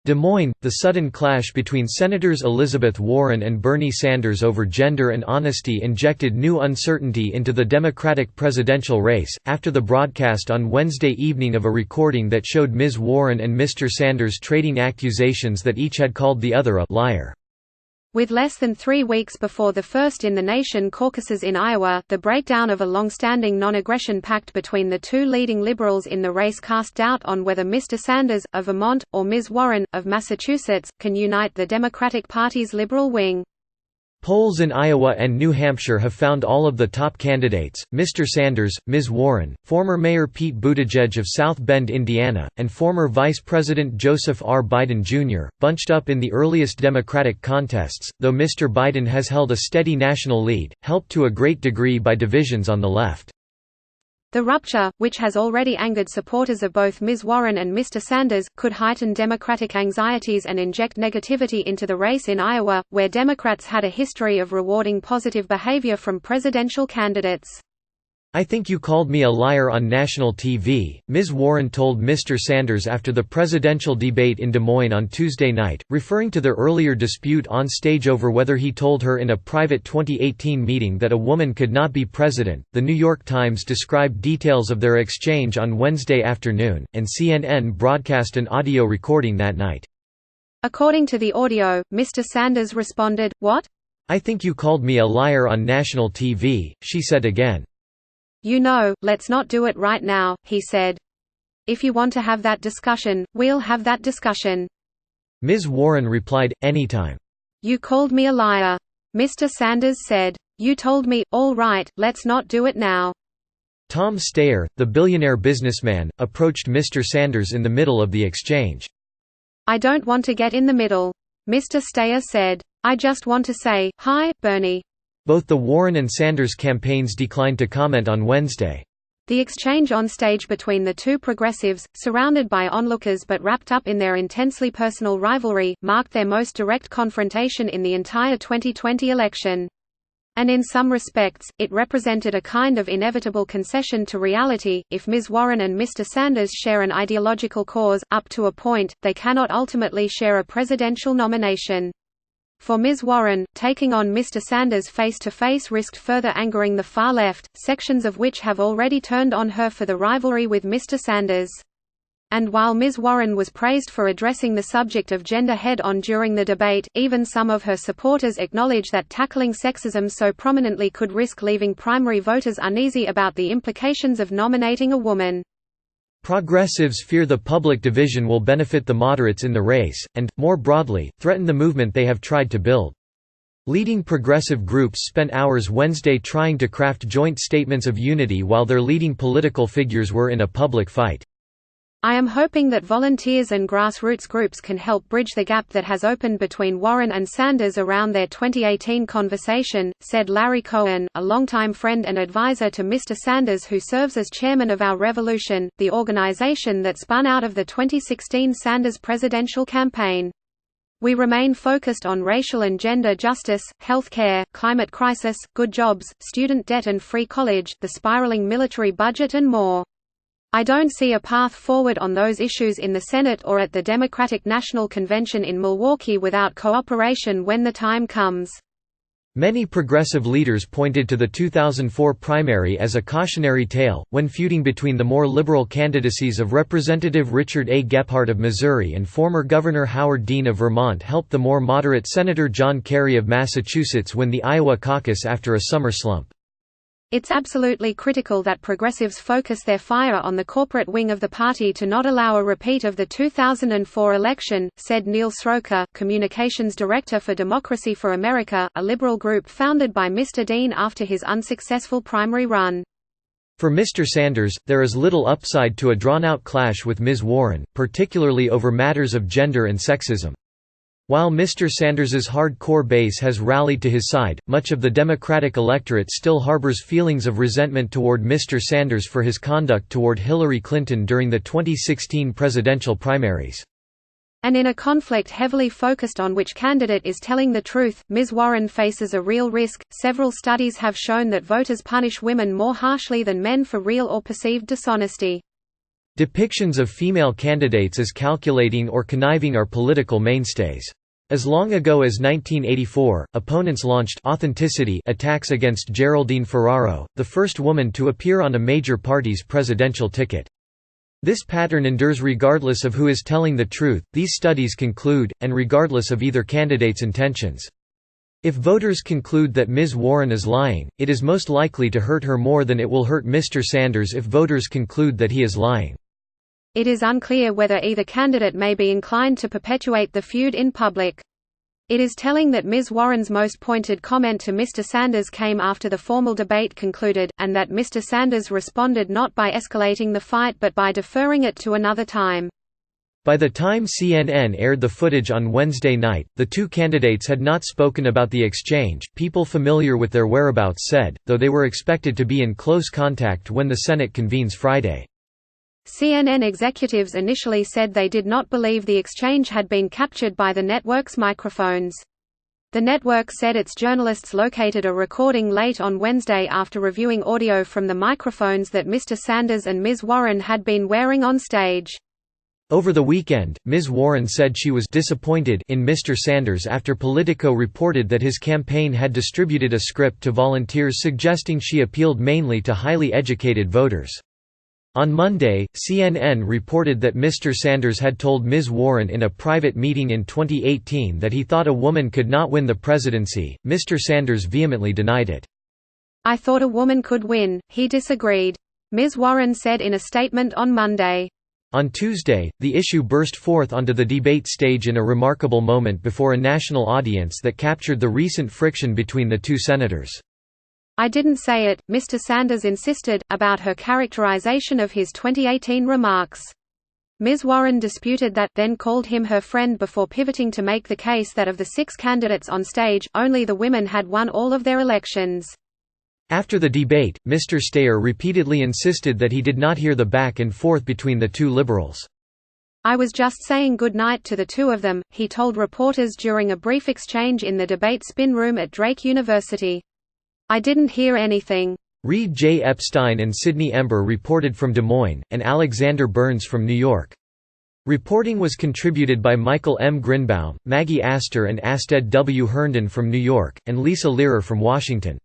Des Moines, the sudden clash between Senators Elizabeth Warren and Bernie Sanders over gender and honesty injected new uncertainty into the Democratic presidential race, after the broadcast on Wednesday evening of a recording that showed Ms. Warren and Mr. Sanders trading accusations that each had called the other a liar. With less than 3 weeks before the first-in-the-nation caucuses in Iowa, the breakdown of a long-standing non-aggression pact between the two leading liberals in the race cast doubt on whether Mr. Sanders, of Vermont, or Ms. Warren, of Massachusetts, can unite the Democratic Party's liberal wing. Polls in Iowa and New Hampshire have found all of the top candidates, Mr. Sanders, Ms. Warren, former Mayor Pete Buttigieg of South Bend, Indiana, and former Vice President Joseph R. Biden, Jr., bunched up in the earliest Democratic contests, though Mr. Biden has held a steady national lead, helped to a great degree by divisions on the left. The rupture, which has already angered supporters of both Ms. Warren and Mr. Sanders, could heighten Democratic anxieties and inject negativity into the race in Iowa, where Democrats had a history of rewarding positive behavior from presidential candidates. "I think you called me a liar on national TV," Ms. Warren told Mr. Sanders after the presidential debate in Des Moines on Tuesday night, referring to their earlier dispute on stage over whether he told her in a private 2018 meeting that a woman could not be president. The New York Times described details of their exchange on Wednesday afternoon, and CNN broadcast an audio recording that night. According to the audio, Mr. Sanders responded, "What? I think you called me a liar on national TV," she said again. "You know, let's not do it right now," he said. "If you want to have that discussion, we'll have that discussion." Ms. Warren replied, "Anytime." "You called me a liar." Mr. Sanders said. "You told me, all right, let's not do it now." Tom Steyer, the billionaire businessman, approached Mr. Sanders in the middle of the exchange. "I don't want to get in the middle," Mr. Steyer said. "I just want to say, hi, Bernie." Both the Warren and Sanders campaigns declined to comment on Wednesday. The exchange on stage between the two progressives, surrounded by onlookers but wrapped up in their intensely personal rivalry, marked their most direct confrontation in the entire 2020 election. And in some respects, it represented a kind of inevitable concession to reality. If Ms. Warren and Mr. Sanders share an ideological cause, up to a point, they cannot ultimately share a presidential nomination. For Ms. Warren, taking on Mr. Sanders face-to-face risked further angering the far left, sections of which have already turned on her for the rivalry with Mr. Sanders. And while Ms. Warren was praised for addressing the subject of gender head-on during the debate, even some of her supporters acknowledge that tackling sexism so prominently could risk leaving primary voters uneasy about the implications of nominating a woman. Progressives fear the public division will benefit the moderates in the race, and, more broadly, threaten the movement they have tried to build. Leading progressive groups spent hours Wednesday trying to craft joint statements of unity while their leading political figures were in a public fight. "I am hoping that volunteers and grassroots groups can help bridge the gap that has opened between Warren and Sanders around their 2018 conversation," said Larry Cohen, a longtime friend and advisor to Mr. Sanders who serves as chairman of Our Revolution, the organization that spun out of the 2016 Sanders presidential campaign. "We remain focused on racial and gender justice, health care, climate crisis, good jobs, student debt and free college, the spiraling military budget and more. I don't see a path forward on those issues in the Senate or at the Democratic National Convention in Milwaukee without cooperation when the time comes." Many progressive leaders pointed to the 2004 primary as a cautionary tale, when feuding between the more liberal candidacies of Representative Richard A. Gephardt of Missouri and former Governor Howard Dean of Vermont helped the more moderate Senator John Kerry of Massachusetts win the Iowa caucus after a summer slump. "It's absolutely critical that progressives focus their fire on the corporate wing of the party to not allow a repeat of the 2004 election," said Neil Sroka, communications director for Democracy for America, a liberal group founded by Mr. Dean after his unsuccessful primary run. For Mr. Sanders, there is little upside to a drawn-out clash with Ms. Warren, particularly over matters of gender and sexism. While Mr. Sanders's hardcore base has rallied to his side, much of the Democratic electorate still harbors feelings of resentment toward Mr. Sanders for his conduct toward Hillary Clinton during the 2016 presidential primaries. And in a conflict heavily focused on which candidate is telling the truth, Ms. Warren faces a real risk. Several studies have shown that voters punish women more harshly than men for real or perceived dishonesty. Depictions of female candidates as calculating or conniving are political mainstays. As long ago as 1984, opponents launched authenticity attacks against Geraldine Ferraro, the first woman to appear on a major party's presidential ticket. This pattern endures regardless of who is telling the truth, these studies conclude, and regardless of either candidate's intentions. If voters conclude that Ms. Warren is lying, it is most likely to hurt her more than it will hurt Mr. Sanders if voters conclude that he is lying. It is unclear whether either candidate may be inclined to perpetuate the feud in public. It is telling that Ms. Warren's most pointed comment to Mr. Sanders came after the formal debate concluded, and that Mr. Sanders responded not by escalating the fight but by deferring it to another time. By the time CNN aired the footage on Wednesday night, the two candidates had not spoken about the exchange, people familiar with their whereabouts said, though they were expected to be in close contact when the Senate convenes Friday. CNN executives initially said they did not believe the exchange had been captured by the network's microphones. The network said its journalists located a recording late on Wednesday after reviewing audio from the microphones that Mr. Sanders and Ms. Warren had been wearing on stage. Over the weekend, Ms. Warren said she was disappointed in Mr. Sanders after Politico reported that his campaign had distributed a script to volunteers suggesting she appealed mainly to highly educated voters. On Monday, CNN reported that Mr. Sanders had told Ms. Warren in a private meeting in 2018 that he thought a woman could not win the presidency. Mr. Sanders vehemently denied it. "I thought a woman could win," he disagreed. Ms. Warren said in a statement on Monday. On Tuesday, the issue burst forth onto the debate stage in a remarkable moment before a national audience that captured the recent friction between the two senators. "I didn't say it," Mr. Sanders insisted, about her characterization of his 2018 remarks. Ms. Warren disputed that, then called him her friend before pivoting to make the case that of the 6 candidates on stage, only the women had won all of their elections. After the debate, Mr. Steyer repeatedly insisted that he did not hear the back and forth between the two liberals. "I was just saying good night to the two of them," he told reporters during a brief exchange in the debate spin room at Drake University. "I didn't hear anything." Reed J. Epstein and Sidney Ember reported from Des Moines, and Alexander Burns from New York. Reporting was contributed by Michael M. Grinbaum, Maggie Astor and Asted W. Herndon from New York, and Lisa Learer from Washington.